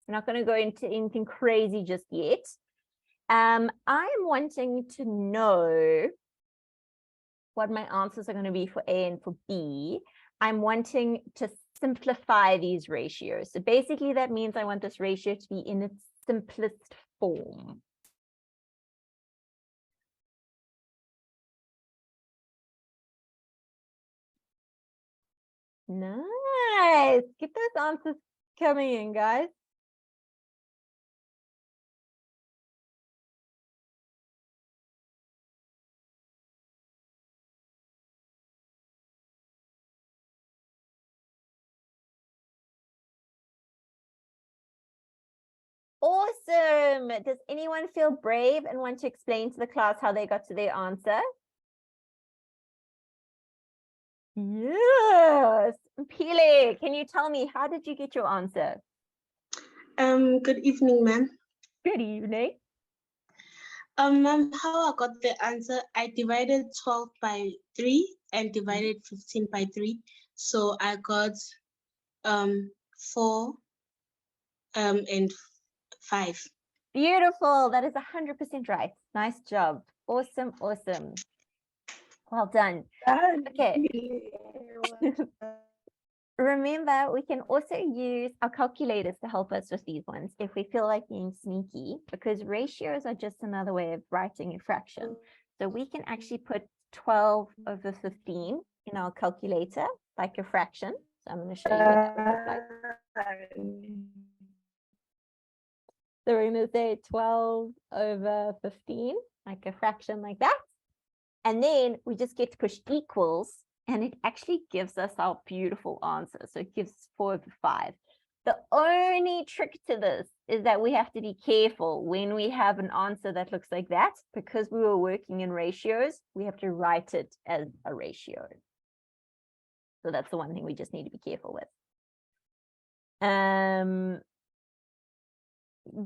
We're not going to go into anything crazy just yet. I'm wanting to know what my answers are going to be for A and for B. I'm wanting to simplify these ratios. So basically that means I want this ratio to be in its simplest form. Nice. Get those answers coming in, guys. Awesome. Does anyone feel brave and want to explain to the class how they got to their answer? Yes. Pile, can you tell me, how did you get your answer? Good evening, ma'am. Good evening. Ma'am, how I got the answer, I divided 12 by 3 and divided 15 by 3. So I got 4 and 5. Beautiful. That is 100% right. Nice job. Awesome, awesome. Well done. Okay. Remember, we can also use our calculators to help us with these ones if we feel like being sneaky, because ratios are just another way of writing a fraction. So we can actually put 12 over 15 in our calculator, like a fraction. So I'm going to show you what that would look like. So we're going to say 12 over 15, like a fraction like that. And then we just get to push equals, and it actually gives us our beautiful answer. So it gives 4 over 5. The only trick to this is that we have to be careful when we have an answer that looks like that, because we were working in ratios, we have to write it as a ratio. So that's the one thing we just need to be careful with.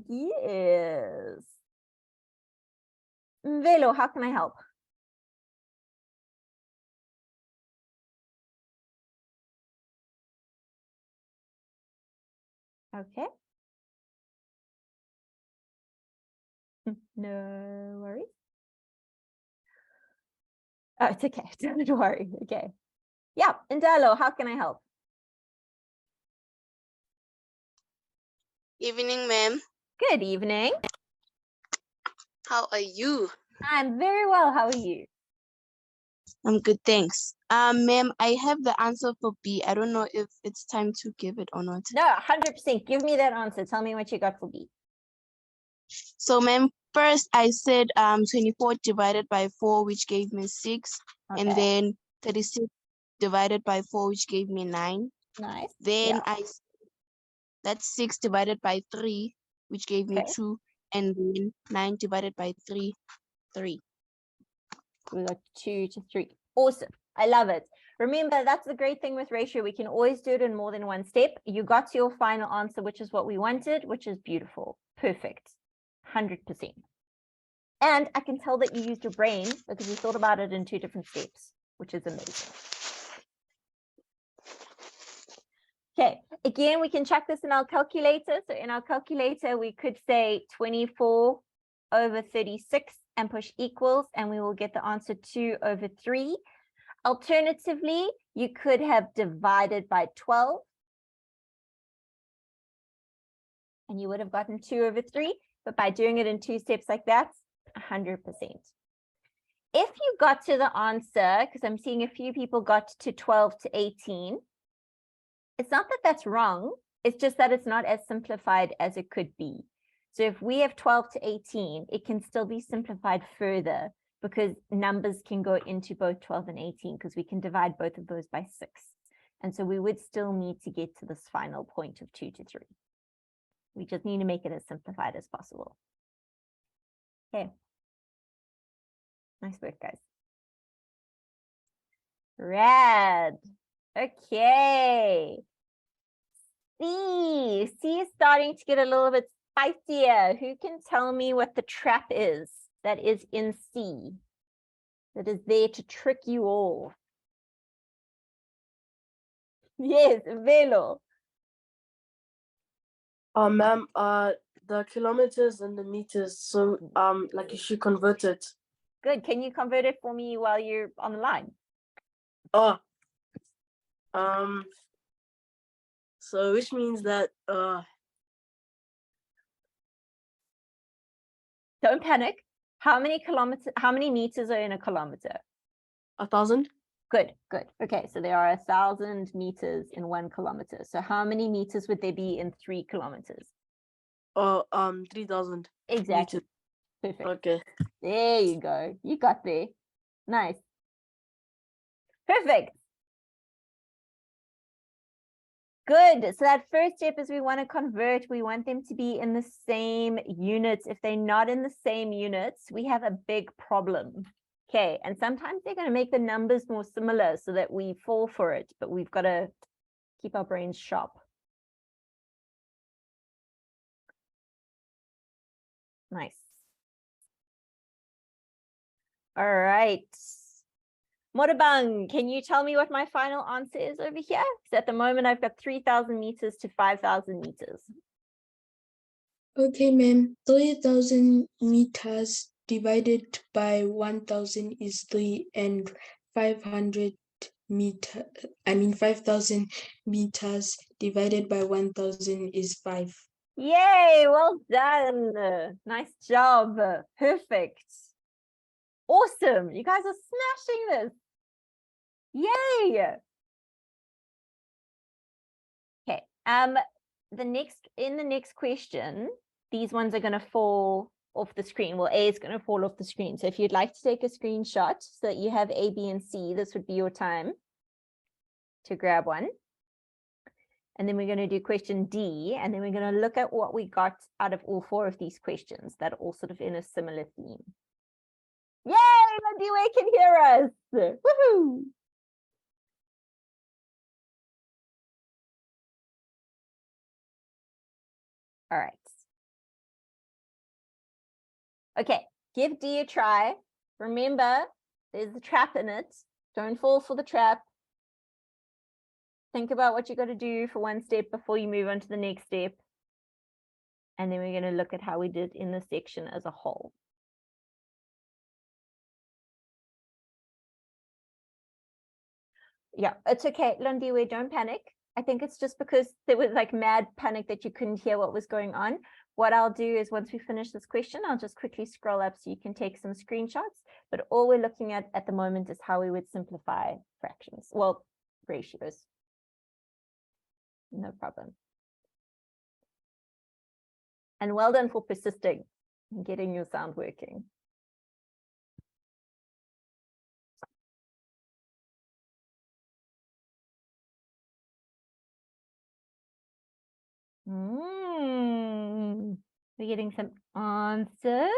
Yes. Velo, how can I help? Okay. No worries. Oh, it's okay. Don't worry. Okay. Yeah. Indalo, how can I help? Evening, ma'am. Good evening. How are you? I'm very well. How are you? I'm good, thanks. Ma'am, I have the answer for B. I don't know if it's time to give it or not. No, 100%. Give me that answer. Tell me what you got for B. So, ma'am, first I said 24 divided by 4, which gave me 6. Okay. And then 36 divided by 4, which gave me 9. Nice. Then that's 6 divided by 3, which gave me 2. And then 9 divided by 3, 3. We got 2 to 3. Awesome. I love it. Remember, that's the great thing with ratio. We can always do it in more than one step. You got to your final answer, which is what we wanted, which is beautiful. Perfect. 100%. And I can tell that you used your brain because you thought about it in 2 different steps, which is amazing. Okay, again, we can check this in our calculator. So in our calculator, we could say 24 over 36 and push equals, and we will get the answer 2 over 3. Alternatively, you could have divided by 12, and you would have gotten 2 over 3. But by doing it in 2 steps like that, 100%. If you got to the answer, because I'm seeing a few people got to 12 to 18, it's not that that's wrong. It's just that it's not as simplified as it could be. So if we have 12 to 18, it can still be simplified further because numbers can go into both 12 and 18 because we can divide both of those by 6. And so we would still need to get to this final point of 2 to 3. We just need to make it as simplified as possible. Okay. Nice work, guys. Rad. Okay. C is starting to get a little bit spicier. Who can tell me what the trap is that is in C, that is there to trick you all? Yes, Velo. Ma'am, the kilometers and the meters, so like you should convert it. Good. Can you convert it for me while you're on the line? Oh, so which means that Don't panic. How many meters are in a kilometer? 1,000. Good, good. Okay, so there are 1,000 meters in 1 kilometer. So how many meters would there be in 3 kilometers? 3,000. Exactly. meters. Perfect. Okay. There you go. You got there. Nice. Perfect. Good. So that first step is we want to convert. We want them to be in the same units. If they're not in the same units, we have a big problem. Okay. And sometimes they're going to make the numbers more similar so that we fall for it, but we've got to keep our brains sharp. Nice. All right. Motabang, can you tell me what my final answer is over here? Because at the moment I've got 3,000 meters to 5,000 meters. Okay, ma'am. 3,000 meters divided by 1,000 is 3, and 500 5,000 meters divided by 1,000 is 5. Yay, well done. Nice job. Perfect. Awesome. You guys are smashing this. Yay. Okay. In the next question, these ones are going to fall off the screen. Well, A is going to fall off the screen. So if you'd like to take a screenshot so that you have A, B, and C, this would be your time to grab one. And then we're going to do question D, and then we're going to look at what we got out of all 4 of these questions that are all sort of in a similar theme. Yay, Landiwe can hear us. Woohoo! All right. Okay, give D a try. Remember, there's a trap in it. Don't fall for the trap. Think about what you got to do for one step before you move on to the next step. And then we're going to look at how we did in this section as a whole. Yeah, it's okay, Landiwe, don't panic. I think it's just because there was like mad panic that you couldn't hear what was going on. What I'll do is once we finish this question, I'll just quickly scroll up so you can take some screenshots. But all we're looking at the moment is how we would simplify fractions. Well, ratios. No problem. And well done for persisting and getting your sound working. We're getting some answers.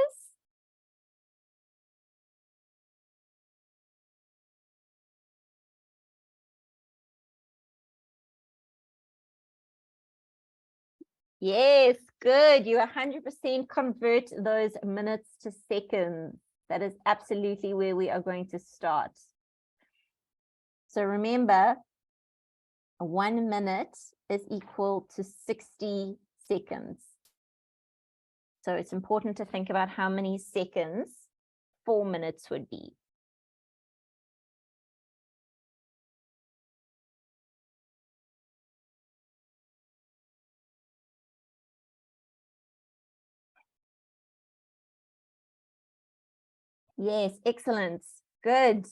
Yes, good. You 100% convert those minutes to seconds. That is absolutely where we are going to start. So remember, 1 minute is equal to 60 seconds. So it's important to think about how many seconds 4 minutes would be. Yes, excellent. Good.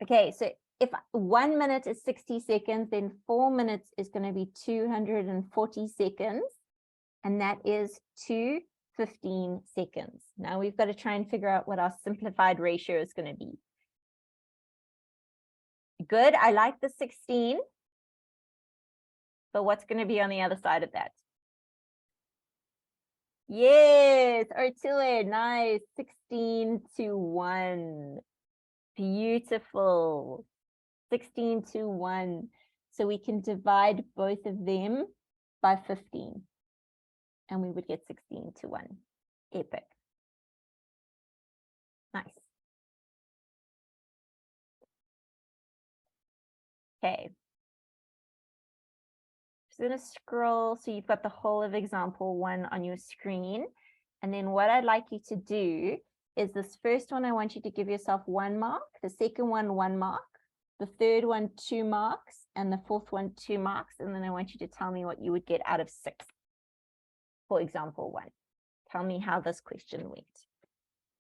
Okay, so if 1 minute is 60 seconds, then 4 minutes is going to be 240 seconds. And that is 215 seconds. Now we've got to try and figure out what our simplified ratio is going to be. Good, I like the 16. But what's going to be on the other side of that? Yes, Artile, nice. 16 to 1. Beautiful. 16 to 1. So we can divide both of them by 15. And we would get 16 to 1. Epic. Nice. Okay. Just going to scroll so you've got the whole of example 1 on your screen. And then what I'd like you to do is this first one, I want you to give yourself 1 mark, the second one, 1 mark, the third one, 2 marks, and the fourth one, 2 marks. And then I want you to tell me what you would get out of 6 for example 1. Tell me how this question went.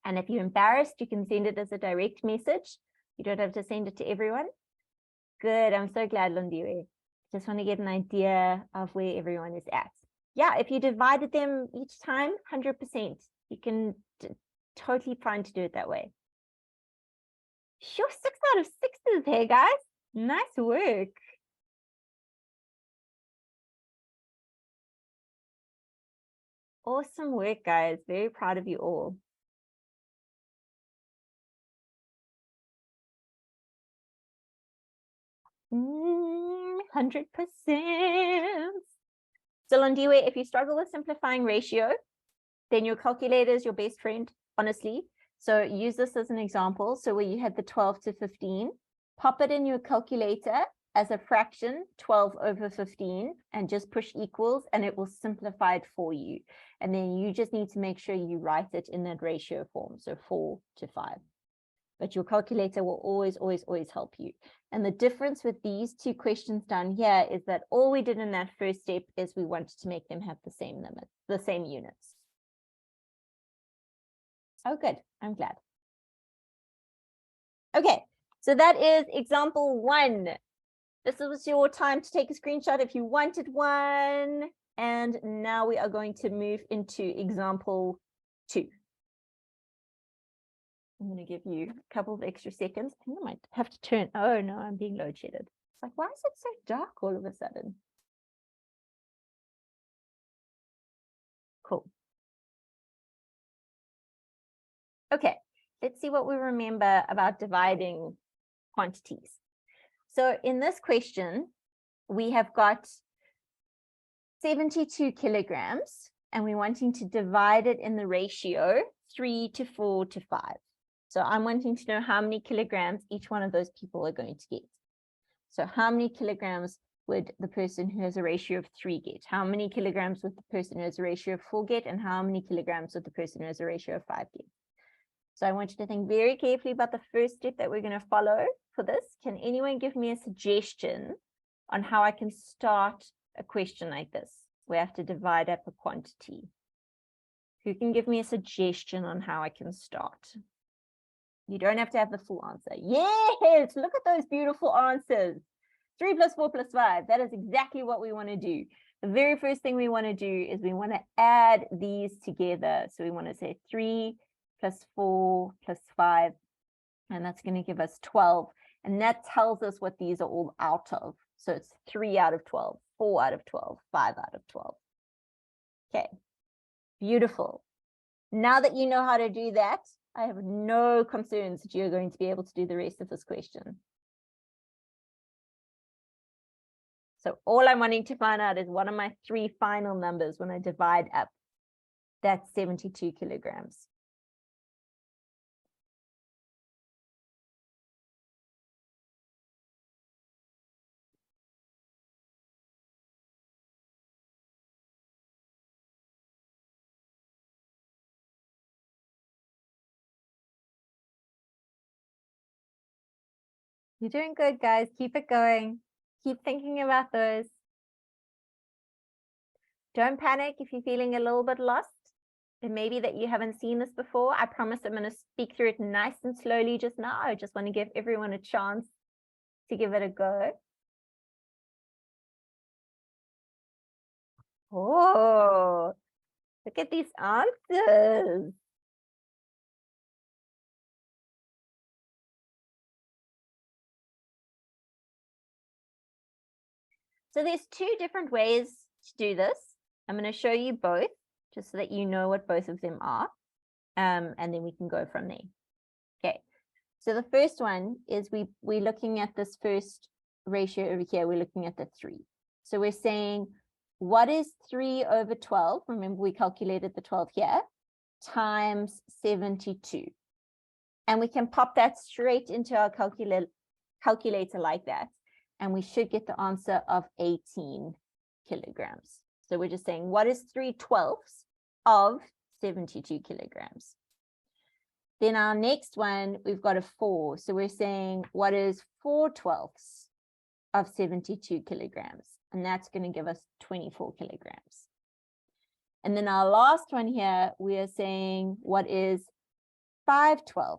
And if you're embarrassed, you can send it as a direct message. You don't have to send it to everyone. Good, I'm so glad, Londiwe. Just want to get an idea of where everyone is at. Yeah, if you divided them each time, 100%, you can totally fine to do it that way. Sure, 6 out of 6s, hey guys. Nice work. Awesome work, guys. Very proud of you all. Mm, 100%. So Londiwe, if you struggle with simplifying ratio, then your calculator is your best friend, honestly. So use this as an example. So where you had the 12 to 15, pop it in your calculator as a fraction, 12 over 15, and just push equals, and it will simplify it for you. And then you just need to make sure you write it in that ratio form, so 4 to 5. But your calculator will always, always, always help you. And the difference with these 2 questions down here is that all we did in that first step is we wanted to make them have the same limits, the same units. Oh, good. I'm glad. Okay, so that is example 1. This was your time to take a screenshot if you wanted one. And now we are going to move into example 2. I'm going to give you a couple of extra seconds. I think I might have to turn. Oh, no, I'm being load shedded. It's like, why is it so dark all of a sudden? Cool. Okay, let's see what we remember about dividing quantities. So in this question, we have got 72 kilograms, and we're wanting to divide it in the ratio 3 to 4 to 5. So I'm wanting to know how many kilograms each one of those people are going to get. So how many kilograms would the person who has a ratio of 3 get? How many kilograms would the person who has a ratio of 4 get? And how many kilograms would the person who has a ratio of 5 get? So I want you to think very carefully about the first step that we're going to follow for this. Can anyone give me a suggestion on how I can start a question like this? We have to divide up a quantity. Who can give me a suggestion on how I can start? You don't have to have the full answer. Yes, look at those beautiful answers. 3 plus 4 plus 5. That is exactly what we want to do. The very first thing we want to do is we want to add these together. So we want to say 3 plus 4 plus 5, and that's going to give us 12. And that tells us what these are all out of. So it's 3 out of 12, 4 out of 12, 5 out of 12. Okay, beautiful. Now that you know how to do that, I have no concerns that you're going to be able to do the rest of this question. So all I'm wanting to find out is what are my 3 final numbers when I divide up that 72 kilograms. You're doing good, guys. Keep it going. Keep thinking about those. Don't panic if you're feeling a little bit lost. It may be that you haven't seen this before. I promise I'm going to speak through it nice and slowly just now. I just want to give everyone a chance to give it a go. Oh, look at these answers. So there's 2 different ways to do this. I'm going to show you both just so that you know what both of them are. And then we can go from there. Okay. So the first one is we're looking at this first ratio over here. We're looking at the 3. So we're saying, what is 3 over 12? Remember, we calculated the 12 here, times 72. And we can pop that straight into our calculator like that. And we should get the answer of 18. kilograms. So we're just saying, what is 3/12 of 72 kilograms? Then our next one, we've got a 4. So we're saying, what is 4/12 of 72 kilograms? And that's going to give us 24 kilograms. And then our last one here, we are saying, what is 5/12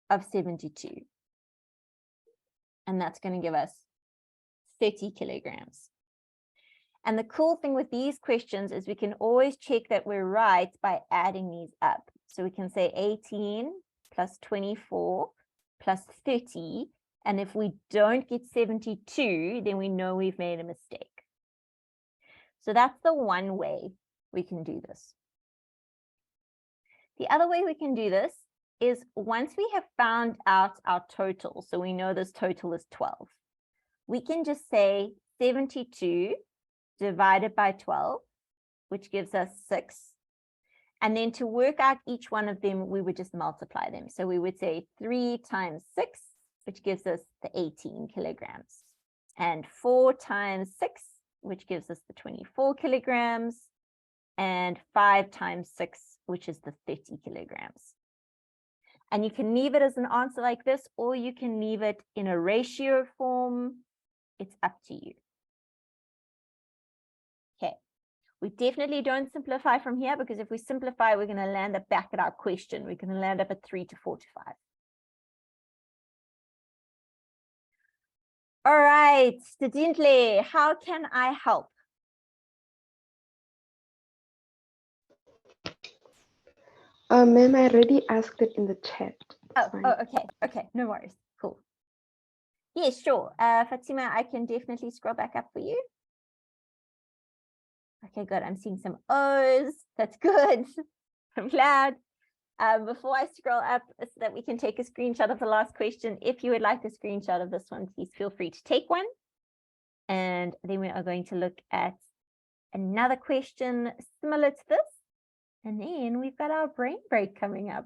of 72? And that's going to give us 30 kilograms. And the cool thing with these questions is we can always check that we're right by adding these up. So we can say 18 plus 24 plus 30. And if we don't get 72, then we know we've made a mistake. So that's the one way we can do this. The other way we can do this is once we have found out our total, so we know this total is 12, we can just say 72 divided by 12, which gives us 6. And then to work out each one of them, we would just multiply them. So we would say 3 times 6, which gives us the 18 kilograms, and 4 times 6, which gives us the 24 kilograms, and 5 times 6, which is the 30 kilograms. And you can leave it as an answer like this, or you can leave it in a ratio form. It's up to you. Okay, we definitely don't simplify from here, because if we simplify, we're going to land up back at our question. We're going to land up at 3 to 4 to 5. All right, Stadintle, how can I help? Ma'am, I already asked it in the chat. It's fine. Okay, no worries. Cool. Yes, sure. Fatima, I can definitely scroll back up for you. Okay, good. I'm seeing some O's. That's good. I'm glad. Before I scroll up so that we can take a screenshot of the last question, if you would like a screenshot of this one, please feel free to take one. And then we are going to look at another question similar to this. And then we've got our brain break coming up.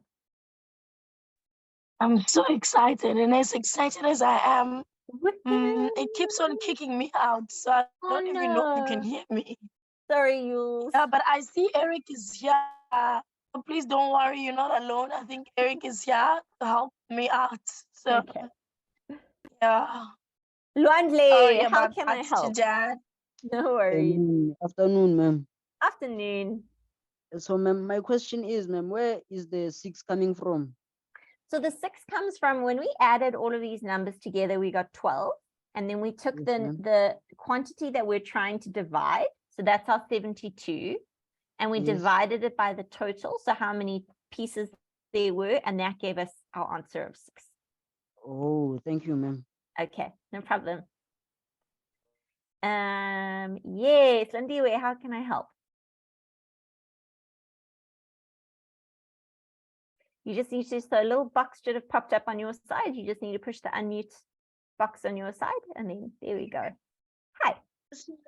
I'm so excited, and as excited as I am, it keeps on kicking me out, so I don't even know if you can hear me. Sorry, Yules. Yeah, but I see Eric is here. So please don't worry, you're not alone. I think Eric is here to help me out. So, Okay. yeah. Luandle, Sorry how about can I that, help? Dad. No worries. Afternoon, ma'am. Afternoon. So, ma'am, my question is, ma'am, where is the 6 coming from? So the 6 comes from when we added all of these numbers together, we got 12. And then we took Yes, the ma'am. quantity that we're trying to divide. So that's our 72. And we Yes. divided it by the total. So how many pieces there were. And that gave us our answer of 6. Oh, thank you, ma'am. Okay, no problem. Yes, Lindiwe, how can I help? You just need to, so a little box should have popped up on your side. You just need to push the unmute box on your side, and then there we go. Hi.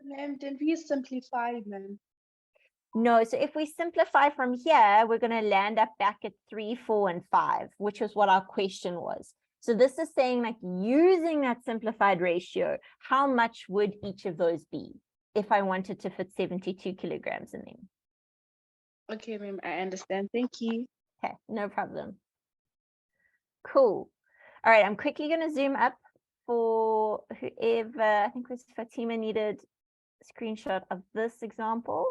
Ma'am, did we simplify, ma'am? No, so if we simplify from here, we're going to land up back at 3, 4, and 5, which was what our question was. So this is saying, like, using that simplified ratio, how much would each of those be if I wanted to fit 72 kilograms in them? Okay, ma'am, I understand. Thank you. Okay, no problem. Cool. All right, I'm quickly going to zoom up for whoever, I think it was Fatima, needed a screenshot of this example.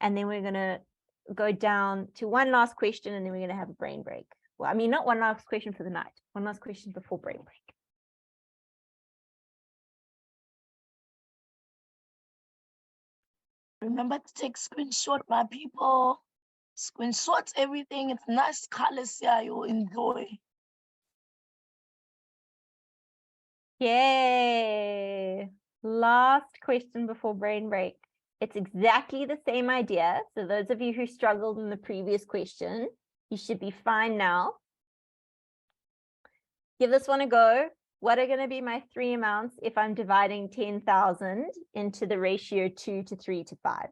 And then we're going to go down to one last question, and then we're going to have a brain break. Well, I mean, not one last question for the night, one last question before brain break. Remember to take screenshot, my people. Screenshot everything. It's nice colors here. You'll enjoy. Yay! Last question before brain break. It's exactly the same idea. So those of you who struggled in the previous question, you should be fine now. Give this one a go. What are going to be my 3 amounts if I'm dividing 10,000 into the ratio 2 to 3 to 5?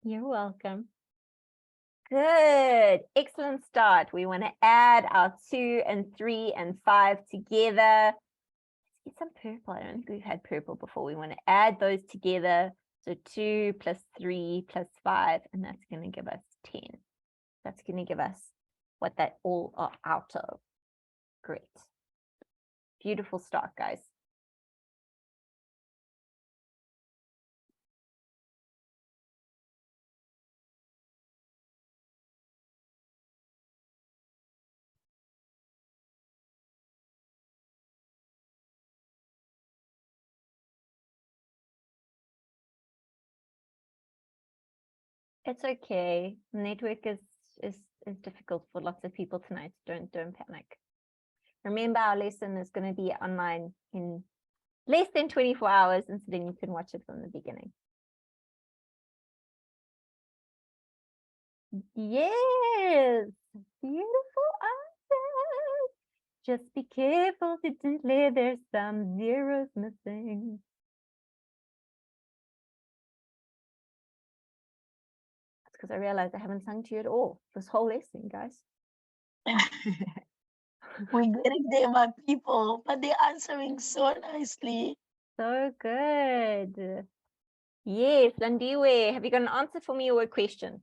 You're welcome. Good. Excellent start. We want to add our 2 and 3 and 5 together. Let's get some purple. I don't think we've had purple before. We want to add those together. So 2 plus 3 plus 5, and that's going to give us 10. That's going to give us what that all are out of. Great. Beautiful start, guys. It's okay. Network is difficult for lots of people tonight. Don't panic. Remember, our lesson is going to be online in less than 24 hours, and so then you can watch it from the beginning. Yes, beautiful answers. Just be careful, didn't there's some zeros missing. That's because I realized I haven't sung to you at all this whole lesson, guys. We're getting there, my people, but they're answering so nicely. So good. Yes, Landiwe, have you got an answer for me or a question?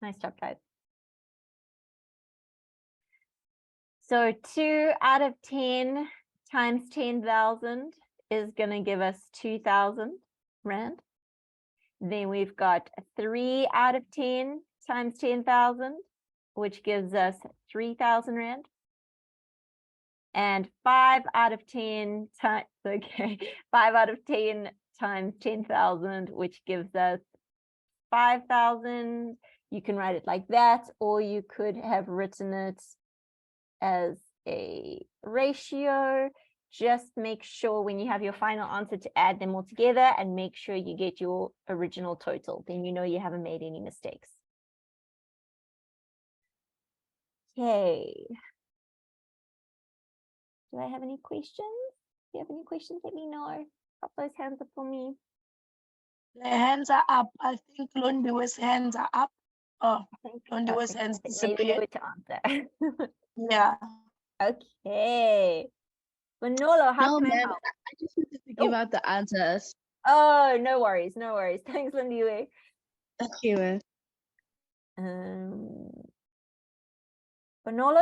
Nice job, guys. So 2 out of 10 times 10,000 is going to give us 2,000 Rand. Then we've got 3 out of 10 times 10,000, which gives us 3,000 Rand. And 5 out of 10 times, okay, 5 out of 10 times 10,000, which gives us 5,000. You can write it like that, or you could have written it as a ratio. Just make sure when you have your final answer to add them all together and make sure you get your original total. Then you know you haven't made any mistakes. Okay. Do I have any questions? If you have any questions, let me know. Pop those hands up for me. The hands are up. I think Londiwe's hands are up. Oh, Londiwe's hands Maybe disappeared. to answer. Yeah. Okay. Manolo, how No, can I ma'am, help? I just wanted to give out the answers. Oh, no worries, no worries. Thanks, Lindy. Thank you. Manolo,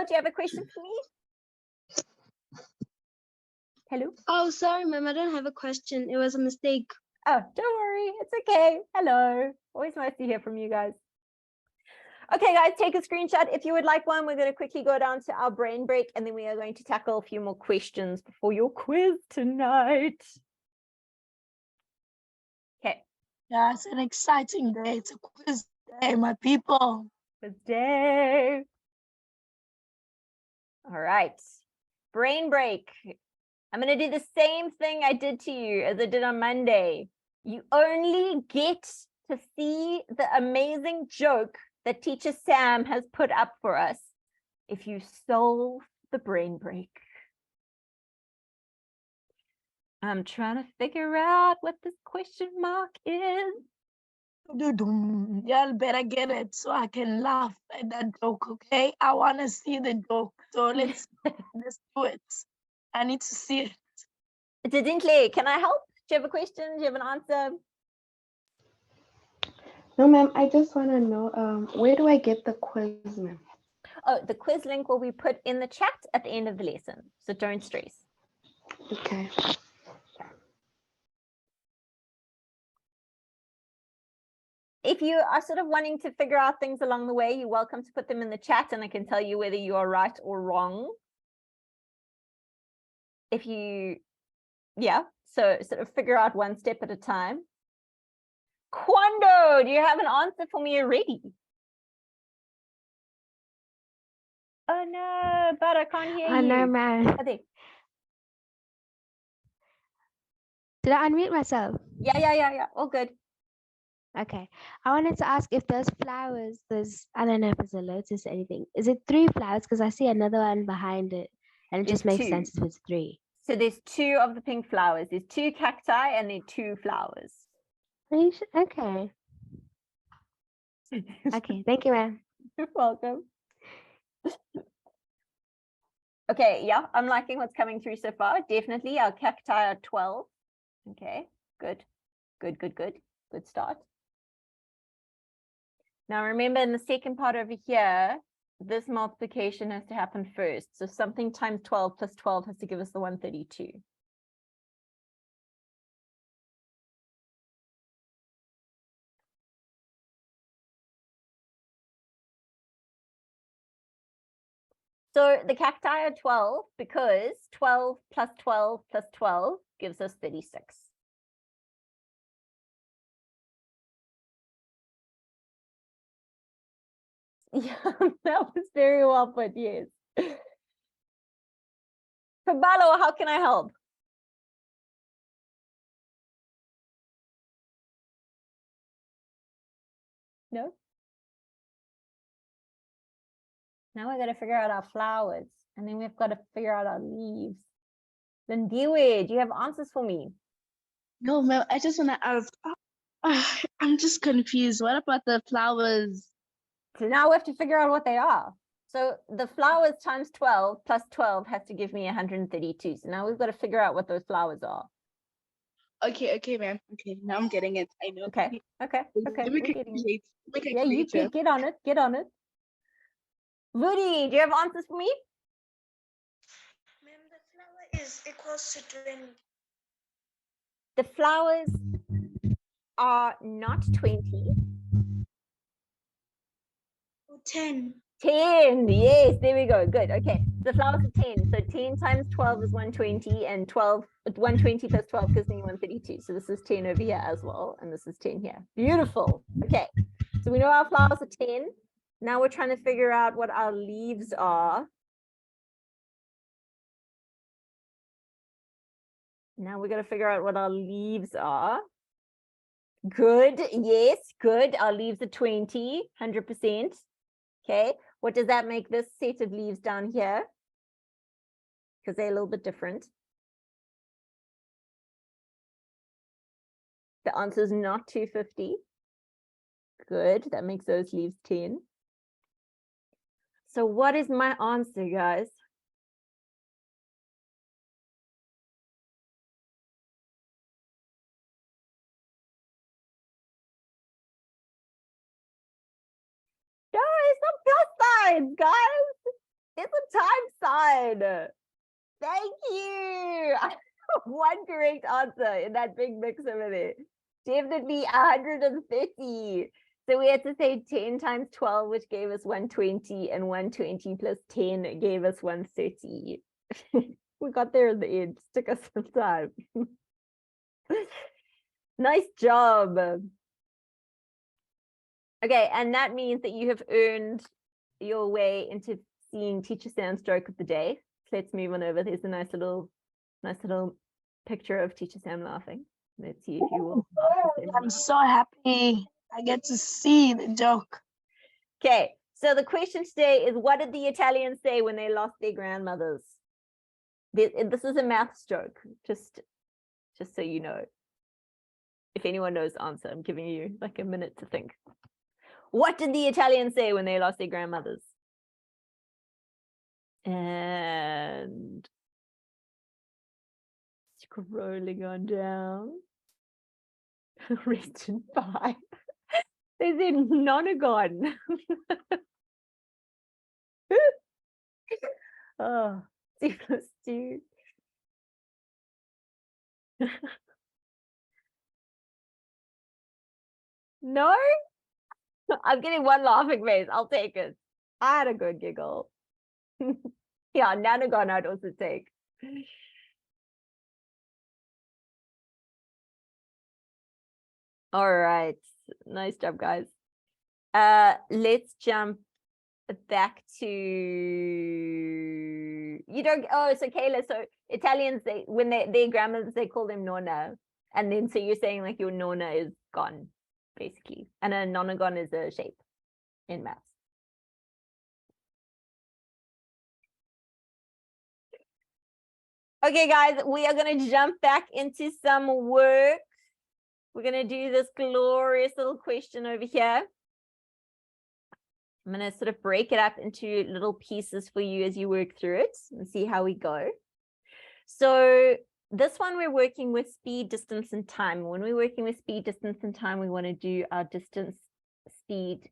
do you have a question for me? Hello? Oh, sorry, ma'am. I don't have a question. It was a mistake. Oh, don't worry. It's okay. Hello. Always nice to hear from you guys. Okay, guys, take a screenshot if you would like one. We're going to quickly go down to our brain break, and then we are going to tackle a few more questions before your quiz tonight. Okay. Yeah, it's an exciting day. It's a quiz day, my people. Quiz day. All right. Brain break. I'm going to do the same thing I did to you as I did on Monday. You only get to see the amazing joke that teacher Sam has put up for us if you solve the brain break. I'm trying to figure out what this question mark is. Y'all better get it so I can laugh at that joke, okay? I want to see the joke. So let's do it. I need to see it. Dinkley, can I help? Do you have a question? Do you have an answer? No, ma'am, I just want to know, where do I get the quiz, ma'am? Oh, the quiz link will be put in the chat at the end of the lesson, so don't stress. Okay. If you are sort of wanting to figure out things along the way, you're welcome to put them in the chat and I can tell you whether you are right or wrong. If you, yeah, so sort of figure out one step at a time. Quando, do you have an answer for me already? Oh no, but I can't hear you. Oh no, man. Oh, there. Did I unmute myself? Yeah. All good. Okay. I wanted to ask if there's flowers, I don't know if it's a lotus or anything. Is it 3 flowers? Because I see another one behind it. And it There's just makes 2. sense if it's 3. So there's 2 of the pink flowers. There's 2 cacti and then 2 flowers. Okay. Okay. Thank you, ma'am. You're welcome. Okay, yeah, I'm liking what's coming through so far. Definitely our cacti are 12. Okay, good. Good start. Now remember in the second part over here, this multiplication has to happen first. So something times 12 plus 12 has to give us the 132. So the cacti are 12 because 12 plus 12 plus 12 gives us 36. Yeah, that was very well put, yes. Kabalo, how can I help? No? Now we got to figure out our flowers, and then we've got to figure out our leaves. Then do you have answers for me? No, ma'am, I just want to ask. I'm just confused. What about the flowers? So now we have to figure out what they are. So the flowers times 12 plus 12 has to give me 132. So now we've got to figure out what those flowers are. Okay, ma'am. Okay, now I'm getting it. I know. Okay. Let me calculate. Yeah, you can get on it. Rudy, do you have answers for me? Ma'am, the flower is equals to 20. The flowers are not 20. 10. 10, yes, there we go, good, okay. The flowers are 10, so 10 times 12 is 120, and 120 plus 12 gives me 132. So this is 10 over here as well, and this is 10 here. Beautiful, okay. So we know our flowers are 10. Now we're trying to figure out what our leaves are. Now we got to figure out what our leaves are. Good, yes, good. Our leaves are 20, 100%. Okay, what does that make this set of leaves down here? Because they're a little bit different. The answer is not 250. Good, that makes those leaves 10. So what is my answer, guys? No, it's not plus signs, guys. It's a time sign. Thank you. One correct answer in that big mix over there. Definitely 130. So we had to say 10 times 12, which gave us 120, and 120 plus 10 gave us 130. We got there in the end. Took us some time. Nice job. Okay, and that means that you have earned your way into seeing Teacher Sam's joke of the day. So let's move on over. There's a nice little picture of Teacher Sam laughing. Let's see if you will. I'm so happy I get to see the joke. Okay, so the question today is, what did the Italians say when they lost their grandmothers? This is a maths joke, just so you know. If anyone knows the answer, I'm giving you like a minute to think. What did the Italians say when they lost their grandmothers? And scrolling on down. Rest in 5. They said nonagon. Oh, 2 plus 2. No? I'm getting one laughing face. I'll take it. I had a good giggle. Yeah, nanogon I'd also take. All right. Nice job, guys. Let's jump back to so Kayla, so Italians, when their grandmothers, they call them nonna, and then so you're saying like your nonna is gone. basically. And a nonagon is a shape in maths. Okay, guys, we are going to jump back into some work. We're going to do this glorious little question over here. I'm going to sort of break it up into little pieces for you as you work through it and see how we go. So this one, we're working with speed, distance, and time. When we're working with speed, distance, and time, we want to do our distance, speed,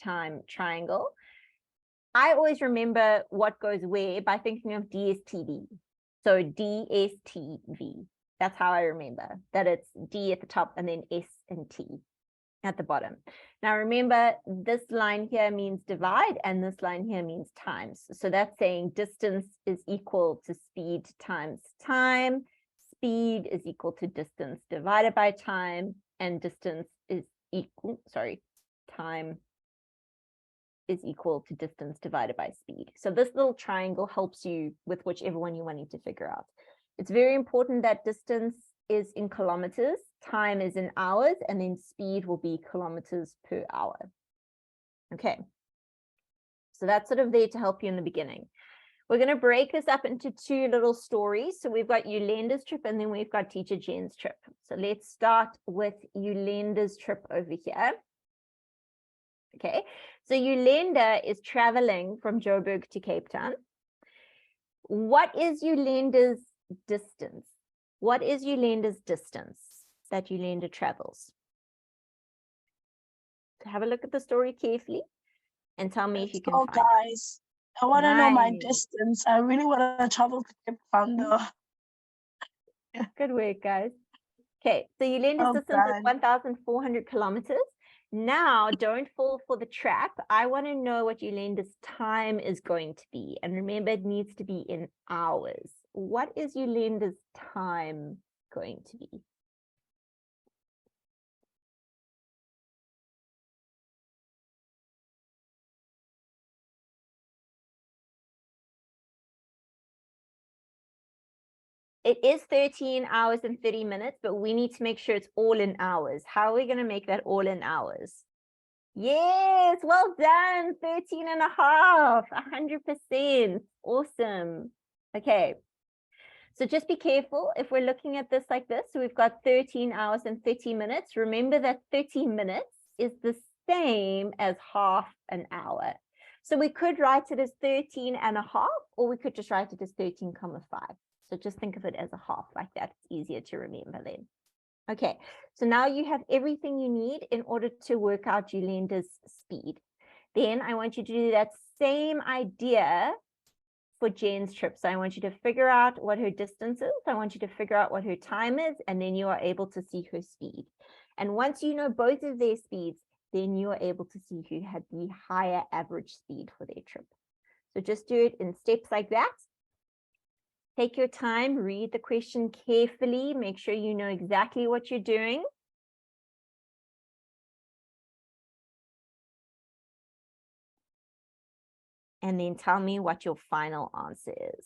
time triangle. I always remember what goes where by thinking of DSTV. So DSTV, that's how I remember that it's D at the top and then S and T at the bottom. Now remember, this line here means divide and this line here means times. So that's saying distance is equal to speed times time. Speed is equal to distance divided by time, and distance is equal, time is equal to distance divided by speed. So this little triangle helps you with whichever one you wanting to figure out. It's very important that distance is in kilometers, time is in hours, and then speed will be kilometers per hour. Okay. So that's sort of there to help you in the beginning. We're going to break this up into two little stories. So we've got Yolanda's trip and then we've got Teacher Jen's trip. So let's start with Yolanda's trip over here. Okay, so Yolanda is traveling from Joburg to Cape Town. What is Yolanda's distance? What is Yolanda's distance that Yolanda travels? So have a look at the story carefully and tell me if you can Oh, find guys, I want to know my Nice. distance. I really want to travel to Cape Town, though. it. Good work, guys. Okay, so Yolanda's Oh, distance is God. 1,400 kilometers. Now, don't fall for the trap. I want to know what Yolanda's time is going to be. And remember, it needs to be in hours. What is Yolanda's time going to be? It is 13 hours and 30 minutes, but we need to make sure it's all in hours. How are we going to make that all in hours? Yes, well done. 13 and a half, 100%. Awesome. Okay. So just be careful if we're looking at this like this. So we've got 13 hours and 30 minutes. Remember that 30 minutes is the same as half an hour. So we could write it as 13 and a half, or we could just write it as 13,5. So just think of it as a half like that. It's easier to remember then. Okay, so now you have everything you need in order to work out Yolanda's speed. Then I want you to do that same idea for Jen's trip. So I want you to figure out what her distance is. I want you to figure out what her time is, and then you are able to see her speed. And once you know both of their speeds, then you are able to see who had the higher average speed for their trip. So just do it in steps like that. Take your time, read the question carefully, make sure you know exactly what you're doing. And then tell me what your final answer is.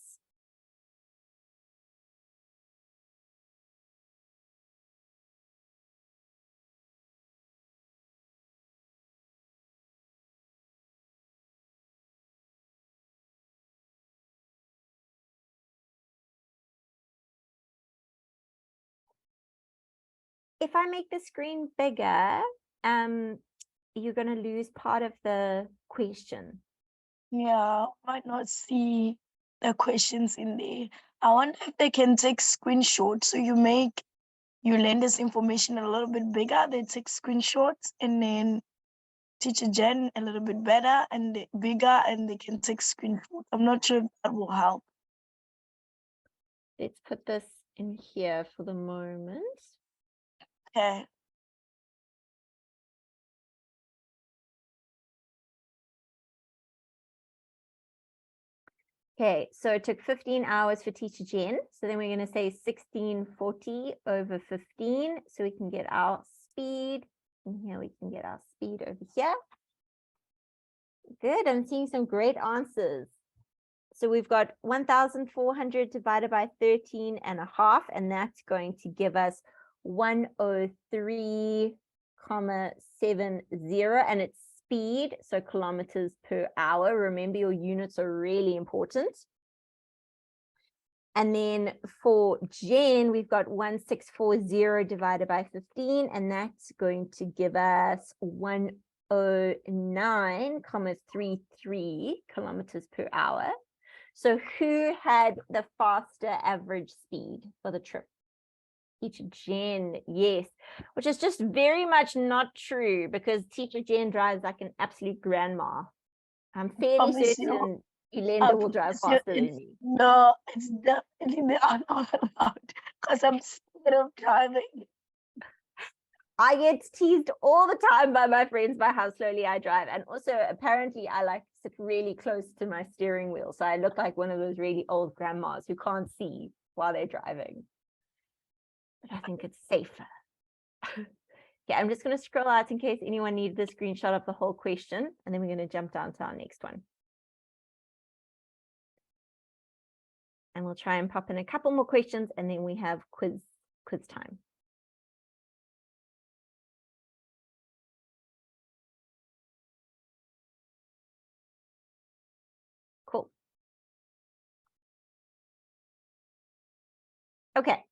If I make the screen bigger, you're going to lose part of the question. Yeah, might not see the questions in there. I wonder if they can take screenshots. So you make Yolanda's information a little bit bigger. They take screenshots, and then Teacher Jen a little bit better and bigger, and they can take screenshots. I'm not sure if that will help. Let's put this in here for the moment. Okay. Okay, so it took 15 hours for Teacher Jen. So then we're going to say 1640 over 15. So we can get our speed. And here we can get our speed over here. Good, I'm seeing some great answers. So we've got 1,400 divided by 13 and a half, and that's going to give us 103 5,70, and it's speed, so kilometers per hour. Remember, your units are really important. And then for Jen, we've got 1640 divided by 15, and that's going to give us 109,33 kilometers per hour. So who had the faster average speed for the trip? Teacher Jen, yes, which is just very much not true because Teacher Jen drives like an absolute grandma. I'm fairly Promise you. certain Yolanda will drive faster than you. No, it's definitely the not allowed because I'm scared of driving. I get teased all the time by my friends by how slowly I drive. And also, apparently, I like to sit really close to my steering wheel. So I look like one of those really old grandmas who can't see while they're driving. But I think it's safer. Okay, I'm just going to scroll out in case anyone needed the screenshot of the whole question. And then we're going to jump down to our next one. And we'll try and pop in a couple more questions, and then we have quiz time. Cool. Okay.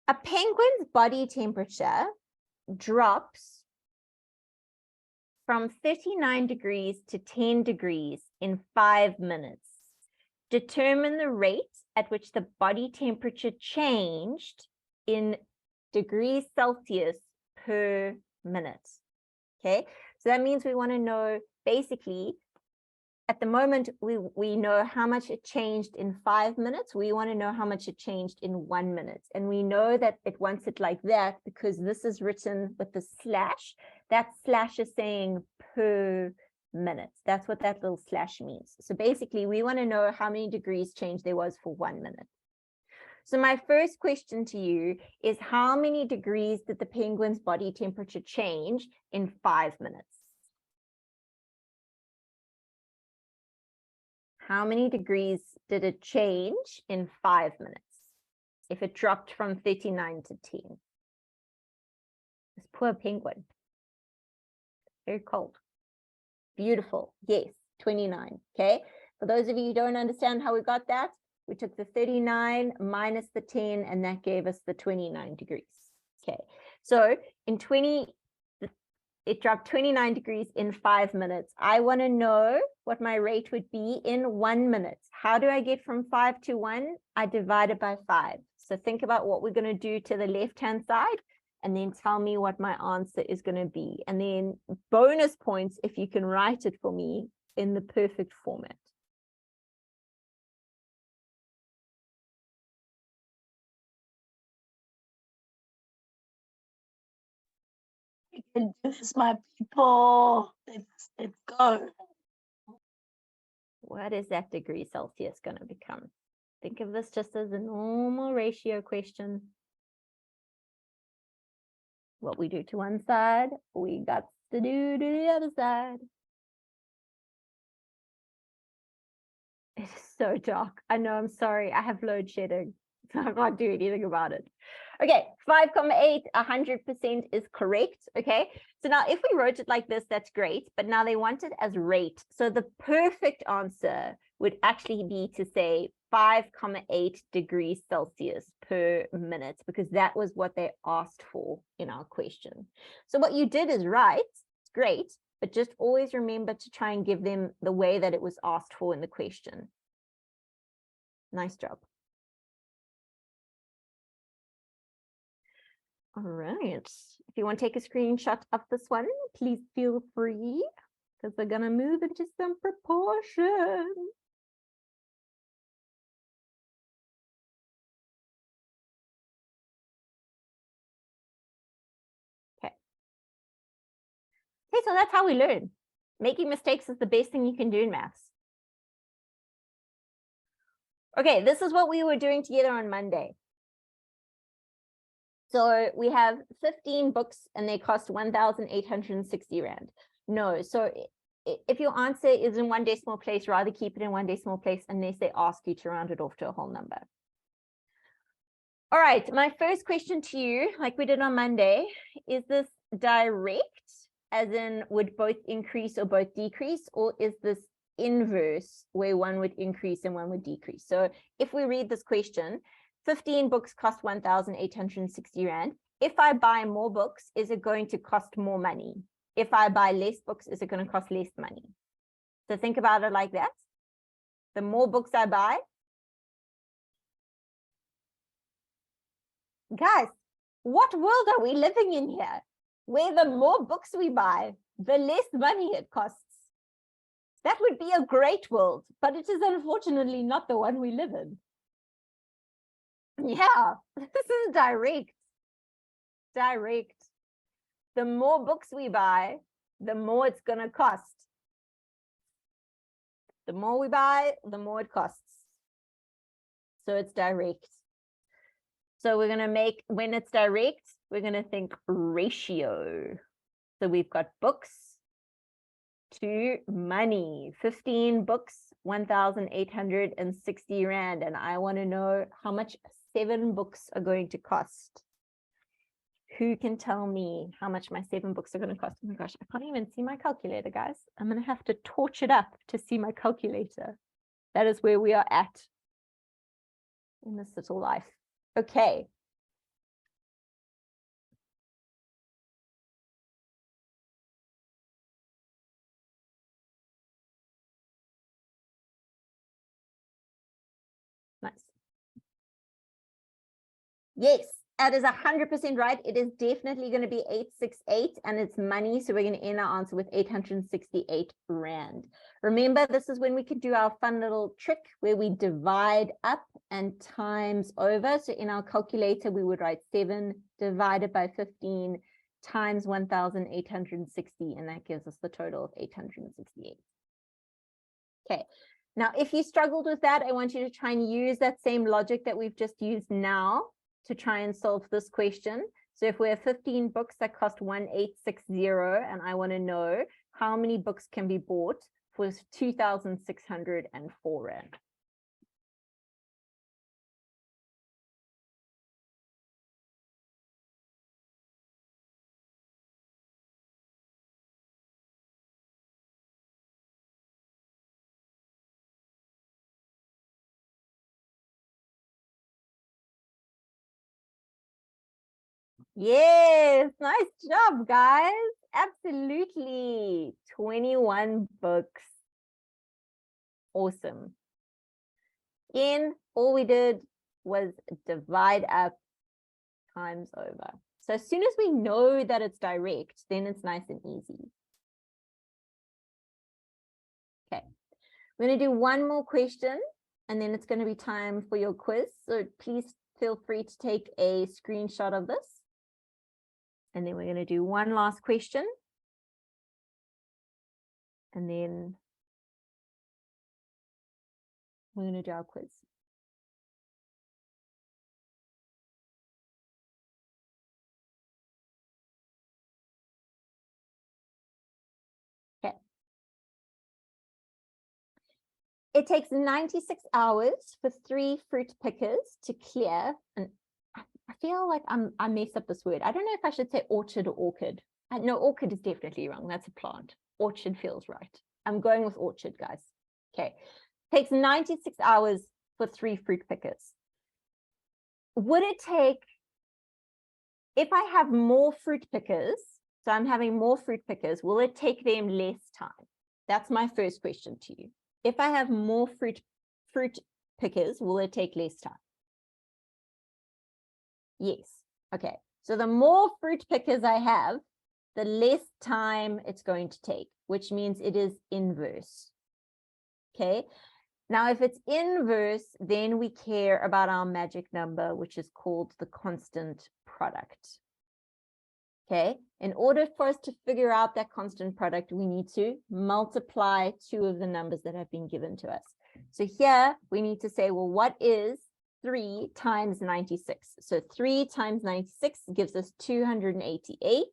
A penguin's body temperature drops from 39 degrees to 10 degrees in 5 minutes. Determine the rate at which the body temperature changed in degrees Celsius per minute. Okay, so that means we want to know basically, at the moment, we know how much it changed in 5 minutes. We want to know how much it changed in 1 minute. And we know that it wants it like that because this is written with the slash. That slash is saying per minute. That's what that little slash means. So basically, we want to know how many degrees change there was for 1 minute. So my first question to you is, how many degrees did the penguin's body temperature change in 5 minutes? How many degrees did it change in 5 minutes if it dropped from 39 to 10? This poor penguin. Very cold. Beautiful. Yes, 29. Okay. For those of you who don't understand how we got that, we took the 39 minus the 10, and that gave us the 29 degrees. Okay. So in it dropped 29 degrees in 5 minutes. I want to know what my rate would be in 1 minute. How do I get from 5 to 1? I divide it by 5. So think about what we're going to do to the left-hand side, and then tell me what my answer is going to be. And then bonus points if you can write it for me in the perfect format. You can do this, my people. Let's go. What is that degree Celsius going to become? Think of this just as a normal ratio question. What we do to one side, we got to do to the other side. It's so dark. I know, I'm sorry. I have load shedding, so I can't do anything about it. Okay, 5,8, 100% is correct. Okay, so now if we wrote it like this, that's great. But now they want it as rate. So the perfect answer would actually be to say 5,8 degrees Celsius per minute, because that was what they asked for in our question. So what you did is right. It's great. But just always remember to try and give them the way that it was asked for in the question. Nice job. All right. If you want to take a screenshot of this one, please feel free, because we're going to move into some proportion. Okay, so that's how we learn. Making mistakes is the best thing you can do in maths. Okay, this is what we were doing together on Monday. So we have 15 books and they cost 1,860 Rand. No, so if your answer is in one decimal place, rather keep it in one decimal place unless they ask you to round it off to a whole number. All right, my first question to you, like we did on Monday, is this direct, as in would both increase or both decrease, or is this inverse where one would increase and one would decrease? So if we read this question, 15 books cost 1,860 Rand. If I buy more books, is it going to cost more money? If I buy less books, is it going to cost less money? So think about it like that. The more books I buy, guys, what world are we living in here? Where the more books we buy, the less money it costs. That would be a great world, but it is unfortunately not the one we live in. Yeah, this is direct. Direct. The more books we buy, the more it's going to cost. The more we buy, the more it costs. So it's direct. So we're going to make, when it's direct, we're going to think ratio. So we've got books to money. 15 books, 1,860 Rand. And I want to know how much 7 books are going to cost. Who can tell me how much my 7 books are going to cost? Oh my gosh, I can't even see my calculator, guys. I'm going to have to torch it up to see my calculator. That is where we are at in this little life. Okay. Nice. Yes, that is 100% right. It is definitely going to be 868 and it's money. So we're going to end our answer with 868 Rand. Remember, this is when we could do our fun little trick where we divide up and times over. So in our calculator, we would write 7 divided by 15 times 1,860. And that gives us the total of 868. Okay. Now, if you struggled with that, I want you to try and use that same logic that we've just used now to try and solve this question. So if we have 15 books that cost 1,860, and I want to know how many books can be bought for 2,604 Rand. Yes, nice job, guys. Absolutely. 21 books. Awesome. Again, all we did was divide up times over. So as soon as we know that it's direct, then it's nice and easy. Okay, we're going to do one more question, and then it's going to be time for your quiz. So please feel free to take a screenshot of this. And then we're going to do one last question. And then we're going to do our quiz. Okay. It takes 96 hours for 3 fruit pickers to clear. And I feel like I messed up this word. I don't know if I should say orchard or orchid. No, orchid is definitely wrong. That's a plant. Orchard feels right. I'm going with orchard, guys. Okay. Takes 96 hours for 3 fruit pickers. Would it take, if I have more fruit pickers, so I'm having more fruit pickers, will it take them less time? That's my first question to you. If I have more fruit pickers, will it take less time? Yes. Okay. So the more fruit pickers I have, the less time it's going to take, which means it is inverse. Okay. Now, if it's inverse, then we care about our magic number, which is called the constant product. Okay. In order for us to figure out that constant product, we need to multiply 2 of the numbers that have been given to us. So here we need to say, well, what is 3 times 96? So 3 times 96 gives us 288.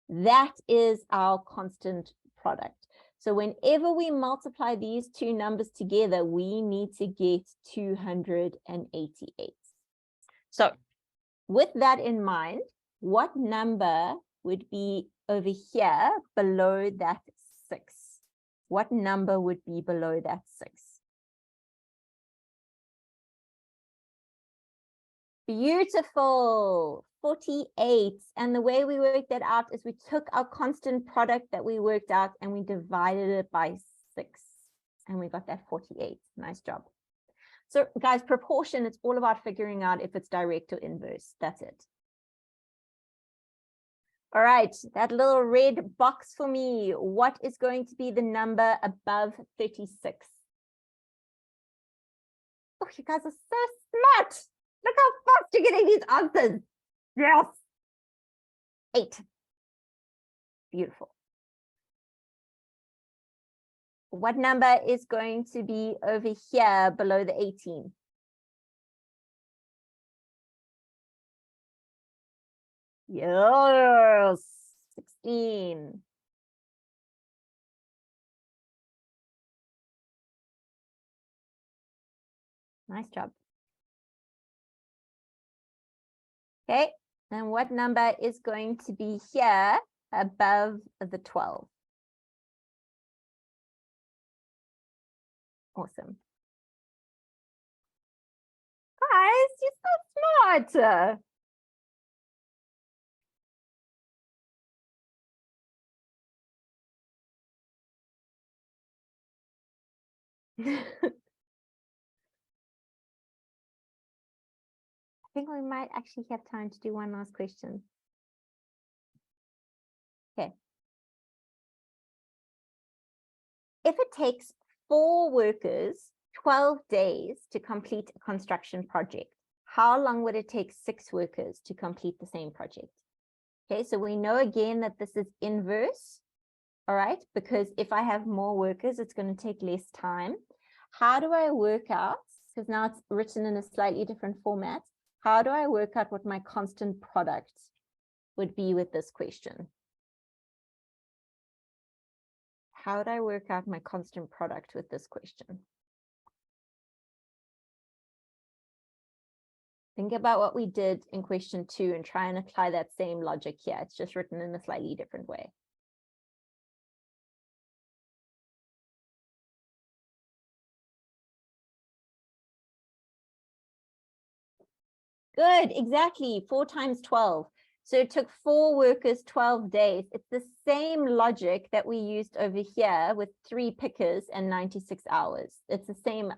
That is our constant product. So whenever we multiply these 2 numbers together, we need to get 288. So with that in mind, what number would be over here below that 6? What number would be below that 6? Beautiful, 48. And the way we worked that out is we took our constant product that we worked out and we divided it by 6. And we got that 48. Nice job. So guys, proportion, it's all about figuring out if it's direct or inverse. That's it. All right, that little red box for me. What is going to be the number above 36? Oh, you guys are so smart. Look how fast you're getting these answers. Yes. 8. Beautiful. What number is going to be over here below the 18? Yes, 16. Nice job. Okay, and what number is going to be here above the 12? Awesome. Guys, you're so smart. I think we might actually have time to do one last question. Okay. If it takes 4 workers 12 days to complete a construction project, how long would it take 6 workers to complete the same project? Okay, so we know again that this is inverse, all right, because if I have more workers, it's going to take less time. How do I work out, because now it's written in a slightly different format, how do I work out what my constant product would be with this question? How would I work out my constant product with this question? Think about what we did in question 2 and try and apply that same logic here. It's just written in a slightly different way. Good, exactly, 4 times 12. So it took 4 workers 12 days. It's the same logic that we used over here with 3 pickers and 96 hours. It's the same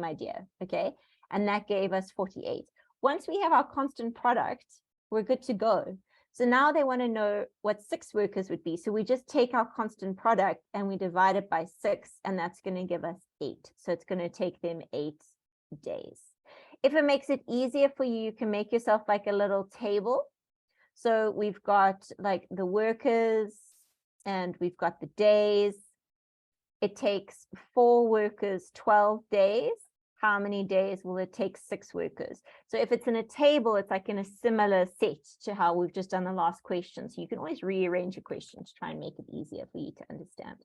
idea, okay? And that gave us 48. Once we have our constant product, we're good to go. So now they want to know what 6 workers would be. So we just take our constant product and we divide it by 6, and that's going to give us 8. So it's going to take them 8 days. If it makes it easier for you, you can make yourself like a little table. So we've got like the workers and we've got the days. It takes 4 workers 12 days. How many days will it take 6 workers? So if it's in a table, it's like in a similar set to how we've just done the last question. So you can always rearrange your question to try and make it easier for you to understand.